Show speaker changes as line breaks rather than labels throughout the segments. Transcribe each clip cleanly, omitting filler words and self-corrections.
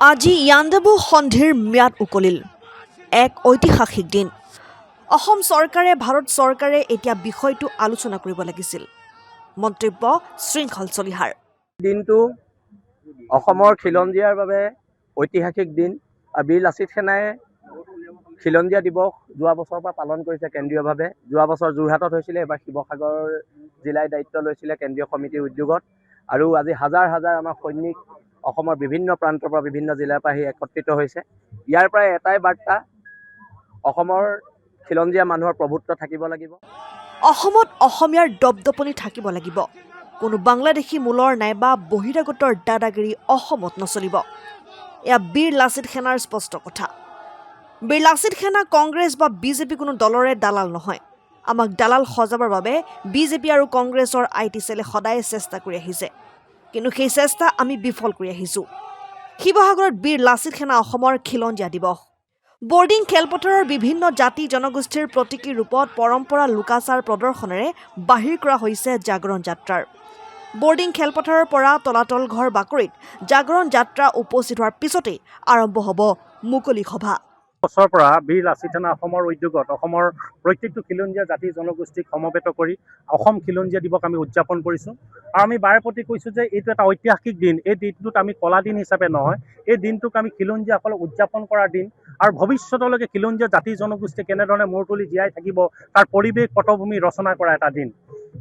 আজি ইয়াণ্ডাবু সন্ধিৰ ম্যাদ উকলিল এক ঐতিহাসিক দিন। অসম চৰকাৰে ভাৰত চৰকাৰে এতিয়া বিষয়টো আলোচনা কৰিব লাগিছিল। মন্তব্য শৃংখল চলিহাৰ।
দিনটো অসমৰ খিলঞ্জীয়াৰ বাবে ঐতিহাসিক দিন। বীৰ লাচিত সেনাই খিলঞ্জীয়া দিৱস যোৱা বছৰৰ পৰা পালন কৰিছে কেন্দ্ৰীয়ভাৱে। যোৱা বছৰ যোৰহাটত হৈছিলে, এবাৰ শিৱসাগৰ জিলাই দায়িত্ব লৈছিলে কেন্দ্ৰীয় সমিতিৰ উদ্যোগত। আৰু আজি হাজাৰ হাজাৰ আমাৰ সৈনিক অসমৰ বিভিন্ন প্ৰান্তৰ পৰা বিভিন্ন জিলাৰ পৰা আহি একত্ৰিত হৈছে। ইয়াৰ পৰাই এটাই বাৰ্তা, অসমৰ খিলঞ্জীয়া মানুহৰ প্ৰভুত্ব থাকিব লাগিব।
অসমত অসমীয়াৰ দপদপনি থাকিব লাগিব। কোনো বাংলাদেশী মূলৰ নাইবা বহিৰাগতৰ দাদাগিৰি অসমত নচলিব। এয়া বীৰ লাচিত সেনাৰ স্পষ্ট কথা। বীৰ লাচিত সেনা কংগ্ৰেছ বা বিজেপি কোনো দলৰে দালাল নহয়। আমাক দালাল সজাবৰ বাবে বিজেপি আৰু কংগ্ৰেছৰ IT চেলে সদায় চেষ্টা কৰি আহিছে, কিন্তু সেই চেষ্টা আমি বিফল কৰি আহিছোঁ। শিৱসাগৰত বীৰ লাচিত সেনা অসমৰ খিলঞ্জীয়া দিৱস। বৰ্ডিং খেলপথাৰৰ বিভিন্ন জাতি জনগোষ্ঠীৰ প্ৰতীকী ৰূপত পৰম্পৰা লোকাচাৰ প্ৰদৰ্শনেৰে বাহিৰ কৰা হৈছে জাগৰণ যাত্ৰাৰ। বৰ্ডিং খেলপথাৰৰ পৰা তলাতল ঘৰ বাকৰিত জাগৰণ যাত্ৰা উপস্থিত হোৱাৰ পিছতেই আৰম্ভ হ'ব মুকলি সভা।
বছৰৰ পৰা বীৰ লাচিত সেনা অসমৰ উদ্যোগত অসমৰ প্ৰত্যেকটো খিলঞ্জীয়া জাতি জনগোষ্ঠীক সমবেত কৰি অসম খিলঞ্জীয়া দিৱস আমি উদযাপন কৰিছোঁ। আৰু আমি বাৰে প্ৰতি কৈছোঁ যে এইটো এটা ঐতিহাসিক দিন। এই দিনটোত আমি কলা দিন হিচাপে নহয়, এই দিনটোক আমি খিলঞ্জীয়াসকলক উদযাপন কৰাৰ দিন। আৰু ভৱিষ্যতলৈকে খিলঞ্জীয়া জাতি জনগোষ্ঠী কেনেধৰণে মূৰ তুলি জীয়াই থাকিব তাৰ পৰিৱেশ পটভূমি ৰচনা কৰা এটা দিন।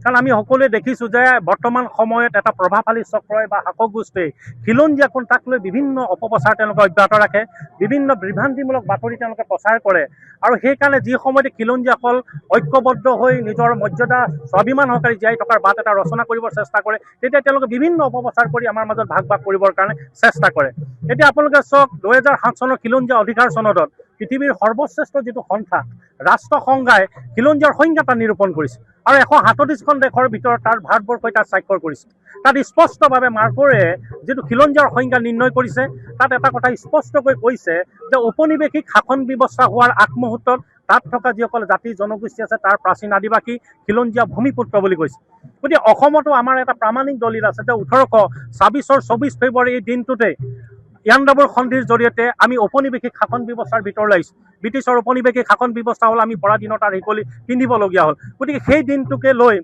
কাৰণ আমি সকলোৱে দেখিছোঁ যে বৰ্তমান সময়ত এটা প্ৰভাৱশালী চক্ৰই বা শাসক গোষ্ঠীয়ে খিলঞ্জীয়া কোন তাক লৈ বিভিন্ন অপপ্ৰচাৰ তেওঁলোকে অব্যাহত ৰাখে, বিভিন্ন বিভ্ৰান্তিমূলক বাতৰি তেওঁলোকে প্ৰচাৰ কৰে। আৰু সেইকাৰণে যি সময়তে খিলঞ্জীয়াসকল ঐক্যবদ্ধ হৈ নিজৰ মৰ্যাদা স্বাভিমান সহকাৰে জীয়াই থকাৰ বাট এটা ৰচনা কৰিবৰ চেষ্টা কৰে, তেতিয়া তেওঁলোকে বিভিন্ন অপপ্ৰচাৰ কৰি আমাৰ মাজত ভাগ ভাগ কৰিবৰ কাৰণে চেষ্টা কৰে। এতিয়া আপোনালোকে চাওক, 2007 চনৰ খিলঞ্জীয়া অধিকাৰ চনদত পৃথিৱীৰ সৰ্বশ্ৰেষ্ঠ যিটো সন্থা ৰাষ্ট্ৰসংঘই খিলঞ্জীয়াৰ সংজ্ঞা নিৰূপণ কৰিছে। আৰু 137খন দেশৰ ভিতৰত তাৰ ভাৰতবৰ্ষই তাত স্বাক্ষৰ কৰিছে। তাত স্পষ্টভাৱে মাৰ্কৰে যিটো খিলঞ্জীয়াৰ সংজ্ঞা নিৰ্ণয় কৰিছে, তাত এটা কথা স্পষ্টকৈ কৈছে যে ঔপনিৱেশিক শাসন ব্যৱস্থা হোৱাৰ আগমুহূৰ্তত তাত থকা যিসকল জাতি জনগোষ্ঠী আছে তাৰ প্ৰাচীন আদিবাসী খিলঞ্জীয়া ভূমিপুত্ৰ বুলি কৈছে। গতিকে অসমতো আমাৰ এটা প্ৰামাণিক দলিল আছে যে 1826 চনৰ 24 ফেব্ৰুৱাৰী এই দিনটোতে ইয়াণ্ডাবুৰ সন্ধিৰ জৰিয়তে আমি ঔপনিৱেশিক শাসন ব্যৱস্থাৰ ভিতৰলৈ আহিছোঁ। ব্ৰিটিছৰ ঔপনিৱেশিক শাসন ব্যৱস্থা হ'ল আমি পৰাধীনতাৰ তাৰ শিকলি পিন্ধিবলগীয়া হ'ল। গতিকে সেই দিনটোকে লৈ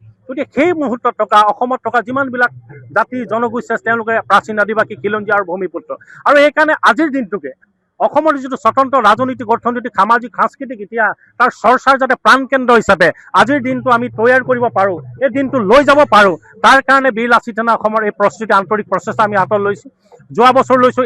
সেই মুহূৰ্তত থকা অসমত থকা যিমানবিলাক জাতি জনগোষ্ঠী আছে তেওঁলোকে প্ৰাচীন আদিবাসী খিলঞ্জীয়া আৰু ভূমিপুত্ৰ। আৰু সেইকাৰণে আজিৰ দিনটোকে অসমৰ যিটো স্বতন্ত্ৰ ৰাজনৈতিক অৰ্থনৈতিক সামাজিক সাংস্কৃতিক ইতিহাস তাৰ চৰ্চাৰ যাতে প্ৰাণকেন্দ্ৰ হিচাপে আজিৰ দিনটো আমি তৈয়াৰ কৰিব পাৰোঁ, এই দিনটো লৈ যাব পাৰোঁ, তাৰ কাৰণে বীৰ লাচিত সেনা অসমৰ এই প্ৰস্তুতি আন্তৰিক প্ৰচেষ্টা আমি হাতত লৈছোঁ। যোৱা বছৰ লৈছোঁ,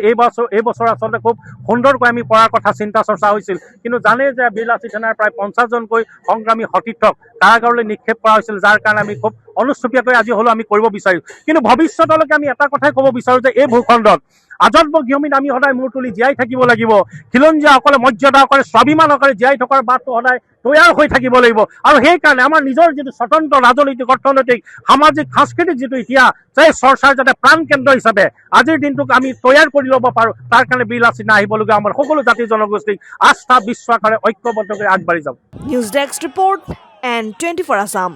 এই বছৰ আচলতে খুব সুন্দৰকৈ আমি পঢ়াৰ কথা চিন্তা চৰ্চা হৈছিল। কিন্তু জানে যে বীৰ লাচিত সেনাৰ প্ৰায় 50জনকৈ সংগ্ৰামী সতীৰ্থক কাৰাগাৰলৈ নিক্ষেপ কৰা হৈছিল, যাৰ কাৰণে আমি খুব অনুষ্টুপীয়াকৈ আজি হ'লেও আমি কৰিব বিচাৰোঁ। কিন্তু ভৱিষ্যতলৈকে আমি এটা কথাই ক'ব বিচাৰোঁ যে এই ভূখণ্ডত আজন্ম গৃহমীত আমি সদায় মূৰ তুলি জীয়াই থাকিব লাগিব। খিলঞ্জীয়াসকলে মৰ্যাদাসকলে স্বাভিমানসকলে জীয়াই থকাৰ বাটটো সদায় তৈয়াৰ হৈ থাকিব লাগিব। আৰু সেইকাৰণে আমাৰ নিজৰ যিটো স্বতন্ত্ৰ ৰাজনৈতিক অৰ্থনৈতিক সামাজিক সাংস্কৃতিক যিটো ইতিহাস, সেই চৰ্চাৰ যাতে প্ৰাণকেন্দ্ৰ হিচাপে আজিৰ দিনটোক আমি তৈয়াৰ কৰি ল'ব পাৰোঁ, তাৰ কাৰণে বীৰ লাচিত সেনা আহিবলগীয়া আমাৰ সকলো জাতি জনগোষ্ঠীক আস্থা বিশ্বাসেৰে ঐক্যবদ্ধ কৰি আগবাঢ়ি যাব।
News desk report and 24 Assam।